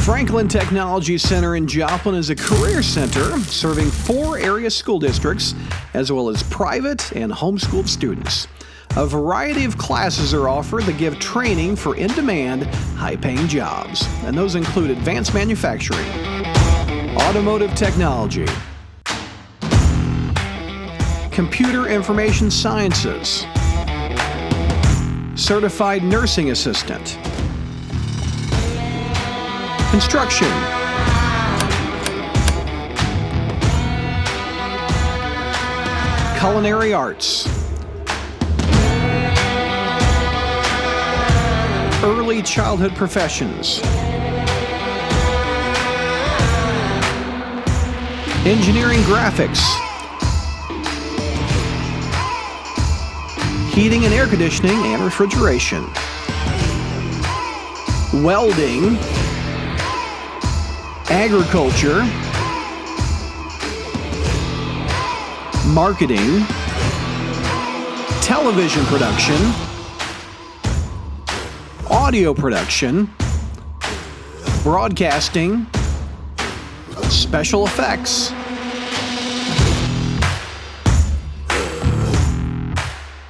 Franklin Technology Center in Joplin is a career center serving 4 area school districts, as well as private and homeschooled students. A variety of classes are offered that give training for in-demand, high-paying jobs, and those include advanced manufacturing, automotive technology, computer information sciences, certified nursing assistant, construction, culinary arts, early childhood professions, engineering graphics, heating and air conditioning and refrigeration, welding, agriculture, marketing, television production, audio production, broadcasting, special effects,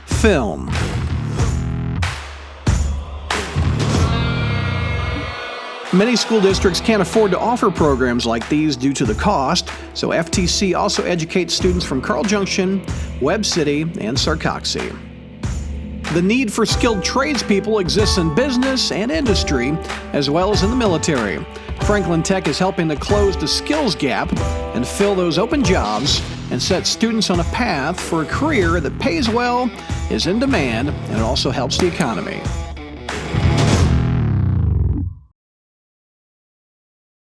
film. Many school districts can't afford to offer programs like these due to the cost, so FTC also educates students from Carl Junction, Webb City, and Sarcoxy. The need for skilled tradespeople exists in business and industry, as well as in the military. Franklin Tech is helping to close the skills gap and fill those open jobs and set students on a path for a career that pays well, is in demand, and it also helps the economy.